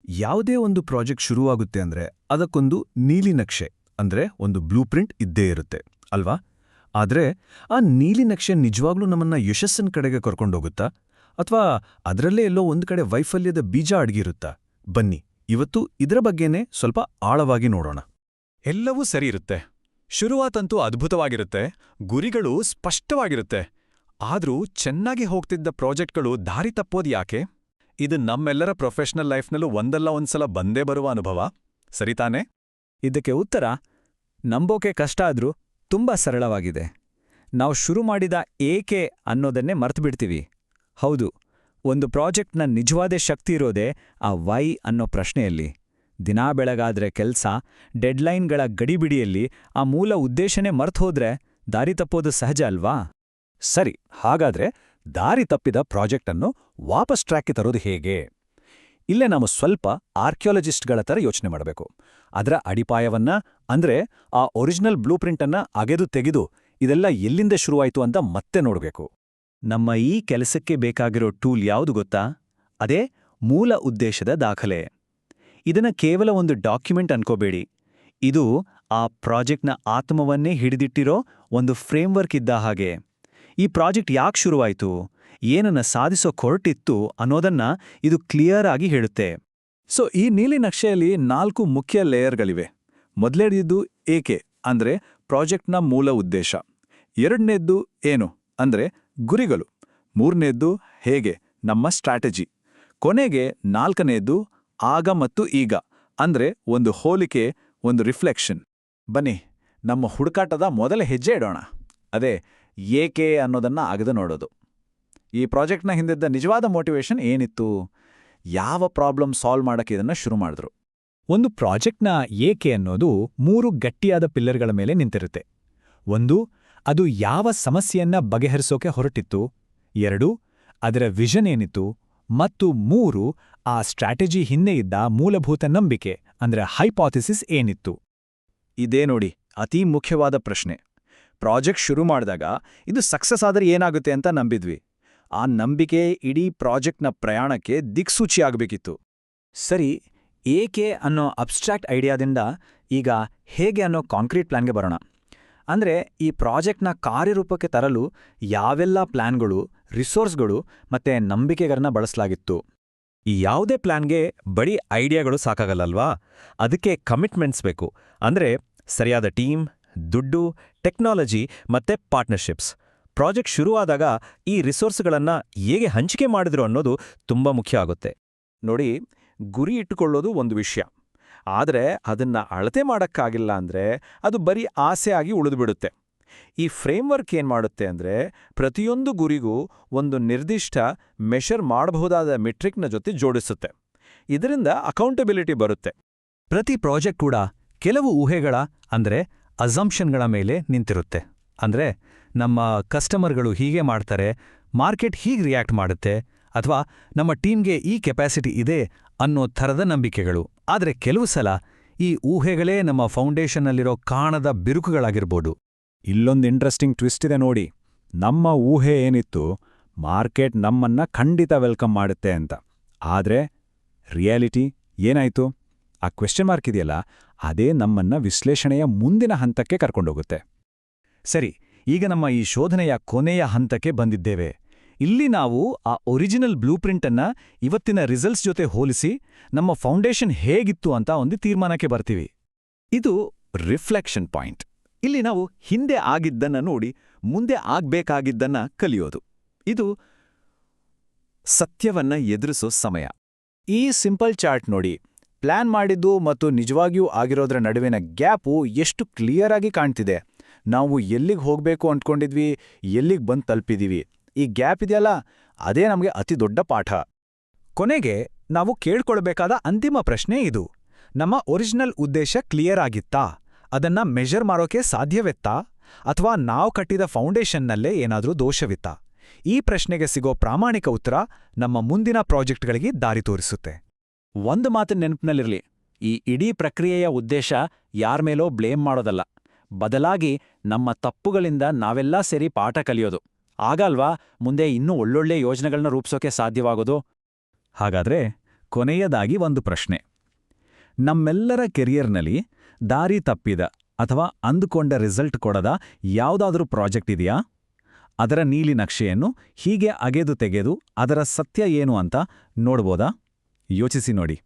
ಯಾವುದೇ ಒಂದು ಪ್ರಾಜೆಕ್ಟ್ ಶುರುವಾಗುತ್ತೆ ಅಂದ್ರೆ ಅದಕ್ಕೊಂದು ನೀಲಿನಕ್ಷೆ ಅಂದ್ರೆ ಒಂದು ಬ್ಲೂ ಪ್ರಿಂಟ್ ಇದ್ದೇ ಇರುತ್ತೆ ಅಲ್ವಾ? ಆದ್ರೆ ಆ ನೀಲಿನಕ್ಷೆ ನಿಜವಾಗ್ಲೂ ನಮ್ಮನ್ನ ಯಶಸ್ಸಿನ ಕಡೆಗೆ ಕರ್ಕೊಂಡೋಗುತ್ತಾ ಅಥವಾ ಅದರಲ್ಲೇ ಎಲ್ಲೋ ಒಂದು ಕಡೆ ವೈಫಲ್ಯದ ಬೀಜ ಅಡಗಿರುತ್ತಾ? ಬನ್ನಿ ಇವತ್ತು ಇದರ ಬಗ್ಗೆನೇ ಸ್ವಲ್ಪ ಆಳವಾಗಿ ನೋಡೋಣ. ಎಲ್ಲವೂ ಸರಿ ಇರುತ್ತೆ. ಶುರುವಾತಂತೂ ಅದ್ಭುತವಾಗಿರುತ್ತೆ, ಗುರಿಗಳು ಸ್ಪಷ್ಟವಾಗಿರುತ್ತೆ. ಆದ್ರೂ ಚೆನ್ನಾಗಿ ಹೋಗ್ತಿದ್ದ ಪ್ರಾಜೆಕ್ಟ್ಗಳು ದಾರಿ ತಪ್ಪೋದು ಯಾಕೆ? ಇದು ನಮ್ಮೆಲ್ಲರ ಪ್ರೊಫೆಷನಲ್ ಲೈಫ್ನಲ್ಲೂ ಒಂದಲ್ಲ ಒಂದ್ಸಲ ಬಂದೇ ಬರುವ ಅನುಭವ, ಸರಿತಾನೆ? ಇದಕ್ಕೆ ಉತ್ತರ ನಂಬೋಕೆ ಕಷ್ಟ ಆದ್ರೂ ತುಂಬಾ ಸರಳವಾಗಿದೆ. ನಾವು ಶುರು ಮಾಡಿದ ಏಕೆ ಅನ್ನೋದನ್ನೇ ಮರ್ತುಬಿಡ್ತೀವಿ. ಹೌದು, ಒಂದು ಪ್ರಾಜೆಕ್ಟ್ನ ನಿಜವಾದ ಶಕ್ತಿ ಇರೋದೇ ಆ ವೈ ಅನ್ನೋ ಪ್ರಶ್ನೆಯಲ್ಲಿ. ದಿನಾ ಬೆಳಗಾದ್ರೆ ಕೆಲ್ಸ, ಡೆಡ್ಲೈನ್ಗಳ ಗಡಿಬಿಡಿಯಲ್ಲಿ ಆ ಮೂಲ ಉದ್ದೇಶನೇ ಮರ್ತುಹೋದ್ರೆ ದಾರಿ ತಪ್ಪೋದು ಸಹಜ ಅಲ್ವಾ? ಸರಿ, ಹಾಗಾದ್ರೆ ದಾರಿ ತಪ್ಪಿದ ಪ್ರಾಜೆಕ್ಟನ್ನು ವಾಪಸ್ ಟ್ರ್ಯಾಕ್ಗೆ ತರೋದು ಹೇಗೆ? ಇಲ್ಲೇ ನಾವು ಸ್ವಲ್ಪ ಆರ್ಕಿಯಾಲಜಿಸ್ಟ್ಗಳ ಥರ ಯೋಚನೆ ಮಾಡಬೇಕು. ಅದರ ಅಡಿಪಾಯವನ್ನ ಅಂದ್ರೆ ಆ ಒರಿಜಿನಲ್ ಬ್ಲೂ ಪ್ರಿಂಟನ್ನ ಅಗೆದು ತೆಗೆದು ಇದೆಲ್ಲ ಎಲ್ಲಿಂದ ಶುರುವಾಯಿತು ಅಂತ ಮತ್ತೆ ನೋಡಬೇಕು. ನಮ್ಮ ಈ ಕೆಲಸಕ್ಕೆ ಬೇಕಾಗಿರೋ ಟೂಲ್ ಯಾವುದು ಗೊತ್ತಾ? ಅದೇ ಮೂಲ ಉದ್ದೇಶದ ದಾಖಲೆ. ಇದನ್ನ ಕೇವಲ ಒಂದು ಡಾಕ್ಯುಮೆಂಟ್ ಅನ್ಕೋಬೇಡಿ. ಇದು ಆ ಪ್ರಾಜೆಕ್ಟ್ನ ಆತ್ಮವನ್ನೇ ಹಿಡಿದಿಟ್ಟಿರೋ ಒಂದು ಫ್ರೇಮ್ವರ್ಕ್ ಇದ್ದ ಹಾಗೆ. ಈ ಪ್ರಾಜೆಕ್ಟ್ ಯಾಕೆ ಶುರುವಾಯಿತು, ಏನನ್ನ ಸಾಧಿಸೋಕೆ ಹೊರಟಿತ್ತು ಅನ್ನೋದನ್ನ ಇದು ಕ್ಲಿಯರ್ ಆಗಿ ಹೇಳುತ್ತೆ. ಸೊ ಈ ನೀಲಿ ನಕ್ಷೆಯಲ್ಲಿ 4 ಮುಖ್ಯ ಲೇಯರ್ಗಳಿವೆ. ಮೊದಲನೇದು ಏಕೆ ಅಂದ್ರೆ ಪ್ರಾಜೆಕ್ಟ್ನ ಮೂಲ ಉದ್ದೇಶ. ಎರಡನೇದ್ದು ಏನು ಅಂದ್ರೆ ಗುರಿಗಳು. ಮೂರನೇದ್ದು ಹೇಗೆ, ನಮ್ಮ ಸ್ಟ್ರಾಟಜಿ. ಕೊನೆಗೆ 4ನೇದ್ದು ಆಗ ಮತ್ತು ಈಗ ಅಂದ್ರೆ ಒಂದು ಹೋಲಿಕೆ, ಒಂದು ರಿಫ್ಲೆಕ್ಷನ್. ಬನ್ನಿ ನಮ್ಮ ಹುಡುಕಾಟದ ಮೊದಲ ಹೆಜ್ಜೆ ಇಡೋಣ. ಅದೇ ಏಕೆ ಅನ್ನೋದನ್ನ ಅಗದು ನೋಡೋದು. ಈ ಪ್ರಾಜೆಕ್ಟ್ನ ಹಿಂದಿದ್ದ ನಿಜವಾದ ಮೋಟಿವೇಶನ್ ಏನಿತ್ತು? ಯಾವ ಪ್ರಾಬ್ಲಮ್ ಸಾಲ್ವ್ ಮಾಡಕ್ಕೆ ಇದನ್ನ ಶುರು ಮಾಡಿದ್ರು? ಒಂದು ಪ್ರಾಜೆಕ್ಟ್ನ ಏಕೆ ಅನ್ನೋದು 3 ಗಟ್ಟಿಯಾದ ಪಿಲ್ಲರ್ಗಳ ಮೇಲೆ ನಿಂತಿರುತ್ತೆ. 1, ಅದು ಯಾವ ಸಮಸ್ಯೆಯನ್ನ ಬಗೆಹರಿಸೋಕೆ ಹೊರಟಿತ್ತು. 2, ಅದರ ವಿಷನ್ ಏನಿತ್ತು. ಮತ್ತು 3, ಆ ಸ್ಟ್ರಾಟಜಿ ಹಿಂದೆ ಇದ್ದ ಮೂಲಭೂತ ನಂಬಿಕೆ ಅಂದ್ರೆ ಹೈಪಾಥಿಸಿಸ್ ಏನಿತ್ತು. ಇದೇ ನೋಡಿ ಅತೀ ಮುಖ್ಯವಾದ ಪ್ರಶ್ನೆ. ಪ್ರಾಜೆಕ್ಟ್ ಶುರು ಮಾಡಿದಾಗ ಇದು ಸಕ್ಸಸ್ ಆದರೆ ಏನಾಗುತ್ತೆ ಅಂತ ನಂಬಿದ್ವಿ. ಆ ನಂಬಿಕೆ ಇಡೀ ಪ್ರಾಜೆಕ್ಟ್ನ ಪ್ರಯಾಣಕ್ಕೆ ದಿಕ್ಸೂಚಿಯಾಗಬೇಕಿತ್ತು. ಸರಿ, ಏಕೆ ಅನ್ನೋ ಅಬ್ಸ್ಟ್ರಾಕ್ಟ್ ಐಡಿಯಾದಿಂದ ಈಗ ಹೇಗೆ ಅನ್ನೋ ಕಾಂಕ್ರೀಟ್ ಪ್ಲಾನ್ಗೆ ಬರೋಣ. ಅಂದ್ರೆ ಈ ಪ್ರಾಜೆಕ್ಟ್ನ ಕಾರ್ಯರೂಪಕ್ಕೆ ತರಲು ಯಾವೆಲ್ಲ ಪ್ಲಾನ್ಗಳು, ರಿಸೋರ್ಸ್ಗಳು ಮತ್ತೆ ನಂಬಿಕೆಗಳನ್ನ ಬಳಸಲಾಗಿತ್ತು. ಈ ಯಾವುದೇ ಪ್ಲಾನ್ಗೆ ಬರೀ ಐಡಿಯಾಗಳು ಸಾಕಾಗಲ್ಲಲ್ವಾ? ಅದಕ್ಕೆ ಕಮಿಟ್ಮೆಂಟ್ಸ್ ಬೇಕು. ಅಂದ್ರೆ ಸರಿಯಾದ ಟೀಮ್, ದುಡ್ಡು, ಟೆಕ್ನಾಲಜಿ ಮತ್ತೆ ಪಾರ್ಟ್ನರ್ಶಿಪ್ಸ್. ಪ್ರಾಜೆಕ್ಟ್ ಶುರುವಾದಾಗ ಈ ರಿಸೋರ್ಸ್ಗಳನ್ನ ಹೇಗೆ ಹಂಚಿಕೆ ಮಾಡಿದ್ರು ಅನ್ನೋದು ತುಂಬಾ ಮುಖ್ಯ ಆಗುತ್ತೆ. ನೋಡಿ, ಗುರಿ ಇಟ್ಟುಕೊಳ್ಳೋದು ಒಂದು ವಿಷಯ. ಆದರೆ ಅದನ್ನ ಅಳತೆ ಮಾಡಕ್ಕಾಗಿಲ್ಲ ಅಂದ್ರೆ ಅದು ಬರೀ ಆಸೆ ಆಗಿ ಉಳಿದುಬಿಡುತ್ತೆ. ಈ ಫ್ರೇಮ್ವರ್ಕ್ ಏನ್ ಮಾಡುತ್ತೆ ಅಂದ್ರೆ ಪ್ರತಿಯೊಂದು ಗುರಿಗೂ ಒಂದು ನಿರ್ದಿಷ್ಟ ಮೆಷರ್ ಮಾಡಬಹುದಾದ ಮೆಟ್ರಿಕ್ನ ಜೊತೆ ಜೋಡಿಸುತ್ತೆ. ಇದರಿಂದ ಅಕೌಂಟಬಿಲಿಟಿ ಬರುತ್ತೆ. ಪ್ರತಿ ಪ್ರಾಜೆಕ್ಟ್ ಕೂಡ ಕೆಲವು ಊಹೆಗಳ ಅಂದ್ರೆ ಅಸಂಪ್ಷನ್ಗಳ ಮೇಲೆ ನಿಂತಿರುತ್ತೆ. ಅಂದ್ರೆ ನಮ್ಮ ಕಸ್ಟಮರ್ಗಳು ಹೀಗೆ ಮಾಡ್ತಾರೆ, ಮಾರ್ಕೆಟ್ ಹೀಗೆ ರಿಯಾಕ್ಟ್ ಮಾಡುತ್ತೆ, ಅಥವಾ ನಮ್ಮ ಟೀಮ್ಗೆ ಈ ಕೆಪಾಸಿಟಿ ಇದೆ ಅನ್ನೋ ಥರದ ನಂಬಿಕೆಗಳು. ಆದರೆ ಕೆಲವು ಸಲ ಈ ಊಹೆಗಳೇ ನಮ್ಮ ಫೌಂಡೇಶನ್ನಲ್ಲಿರೋ ಕಾಣದ ಬಿರುಕುಗಳಾಗಿರ್ಬೋದು. ಇಲ್ಲೊಂದು ಇಂಟ್ರೆಸ್ಟಿಂಗ್ ಟ್ವಿಸ್ಟ್ ಇದೆ ನೋಡಿ. ನಮ್ಮ ಊಹೆ ಏನಿತ್ತು, ಮಾರ್ಕೆಟ್ ನಮ್ಮನ್ನ ಖಂಡಿತ ವೆಲ್ಕಮ್ ಮಾಡುತ್ತೆ ಅಂತ. ಆದ್ರೆ ರಿಯಾಲಿಟಿ ಏನಾಯ್ತು? ಆ ಕ್ವೆಶ್ಚನ್ ಮಾರ್ಕ್ ಇದೆಯಲ್ಲ, ಅದೇ ನಮ್ಮನ್ನ ವಿಶ್ಲೇಷಣೆಯ ಮುಂದಿನ ಹಂತಕ್ಕೆ ಕರ್ಕೊಂಡೋಗುತ್ತೆ. ಸರಿ, ಈಗ ನಮ್ಮ ಈ ಶೋಧನೆಯ ಕೊನೆಯ ಹಂತಕ್ಕೆ ಬಂದಿದ್ದೇವೆ. ಇಲ್ಲಿ ನಾವು ಆ ಒರಿಜಿನಲ್ ಬ್ಲೂ ಪ್ರಿಂಟನ್ನ ಇವತ್ತಿನ ರಿಸಲ್ಟ್ಸ್ ಜೊತೆ ಹೋಲಿಸಿ ನಮ್ಮ ಫೌಂಡೇಶನ್ ಹೇಗಿತ್ತು ಅಂತ ಒಂದು ತೀರ್ಮಾನಕ್ಕೆ ಬರ್ತೀವಿ. ಇದು ರಿಫ್ಲೆಕ್ಷನ್ ಪಾಯಿಂಟ್. ಇಲ್ಲಿ ನಾವು ಹಿಂದೆ ಆಗಿದ್ದನ್ನ ನೋಡಿ ಮುಂದೆ ಆಗ್ಬೇಕಾಗಿದ್ದನ್ನ ಕಲಿಯೋದು. ಇದು ಸತ್ಯವನ್ನ ಎದುರಿಸೋ ಸಮಯ. ಈ ಸಿಂಪಲ್ ಚಾರ್ಟ್ ನೋಡಿ. ಪ್ಲಾನ್ ಮಾಡಿದ್ದು ಮತ್ತು ನಿಜವಾಗಿಯೂ ಆಗಿರೋದ್ರ ನಡುವಿನ ಗ್ಯಾಪು ಎಷ್ಟು ಕ್ಲಿಯರ್ ಆಗಿ ಕಾಣ್ತಿದೆ. ನಾವು ಎಲ್ಲಿಗೆ ಹೋಗ್ಬೇಕು ಅಂದ್ಕೊಂಡಿದ್ವಿ, ಎಲ್ಲಿಗೆ ಬಂದು ತಲುಪಿದೀವಿ. ಈ ಗ್ಯಾಪ್ ಇದೆಯಲ್ಲ, ಅದೇ ನಮಗೆ ಅತಿ ದೊಡ್ಡ ಪಾಠ. ಕೊನೆಗೆ ನಾವು ಕೇಳ್ಕೊಳ್ಬೇಕಾದ ಅಂತಿಮ ಪ್ರಶ್ನೆ ಇದು: ನಮ್ಮ ಒರಿಜಿನಲ್ ಉದ್ದೇಶ ಕ್ಲಿಯರ್ ಆಗಿತ್ತಾ? ಅದನ್ನ ಮೆಷರ್ ಮಾಡೋಕೆ ಸಾಧ್ಯವಿತ್ತಾ? ಅಥವಾ ನಾವು ಕಟ್ಟಿದ ಫೌಂಡೇಶನ್ನಲ್ಲೇ ಏನಾದ್ರೂ ದೋಷವಿತ್ತಾ? ಈ ಪ್ರಶ್ನೆಗೆ ಸಿಗೋ ಪ್ರಾಮಾಣಿಕ ಉತ್ತರ ನಮ್ಮ ಮುಂದಿನ ಪ್ರಾಜೆಕ್ಟ್ಗಳಿಗೆ ದಾರಿ ತೋರಿಸುತ್ತೆ. ಒಂದು ಮಾತು ನೆನಪಿನಲ್ಲಿರಲಿ, ಈ ಇಡೀ ಪ್ರಕ್ರಿಯೆಯ ಉದ್ದೇಶ ಯಾರ್ಮೇಲೋ ಬ್ಲೇಮ್ ಮಾಡೋದಲ್ಲ, ಬದಲಾಗಿ ನಮ್ಮ ತಪ್ಪುಗಳಿಂದ ನಾವೆಲ್ಲ ಸೇರಿ ಪಾಠ ಕಲಿಯೋದು. ಆಗಲ್ವಾ ಮುಂದೆ ಇನ್ನೂ ಒಳ್ಳೊಳ್ಳೆ ಯೋಜನೆಗಳನ್ನ ರೂಪಿಸೋಕೆ ಸಾಧ್ಯವಾಗೋದು. ಹಾಗಾದ್ರೆ ಕೊನೆಯದಾಗಿ ಒಂದು ಪ್ರಶ್ನೆ. ನಮ್ಮೆಲ್ಲರ ಕೆರಿಯರ್ನಲ್ಲಿ ದಾರಿ ತಪ್ಪಿದ ಅಥವಾ ಅಂದುಕೊಂಡ ರಿಸಲ್ಟ್ ಕೊಡದ ಯಾವುದಾದ್ರೂ ಪ್ರಾಜೆಕ್ಟ್ ಇದೆಯಾ? ಅದರ ನೀಲಿ ನಕ್ಷೆಯನ್ನು ಹೀಗೆ ಅಗೆದು ತೆಗೆದು ಅದರ ಸತ್ಯ ಏನು ಅಂತ ನೋಡ್ಬೋದಾ? ಯೋಚಿಸಿ ನೋಡಿ.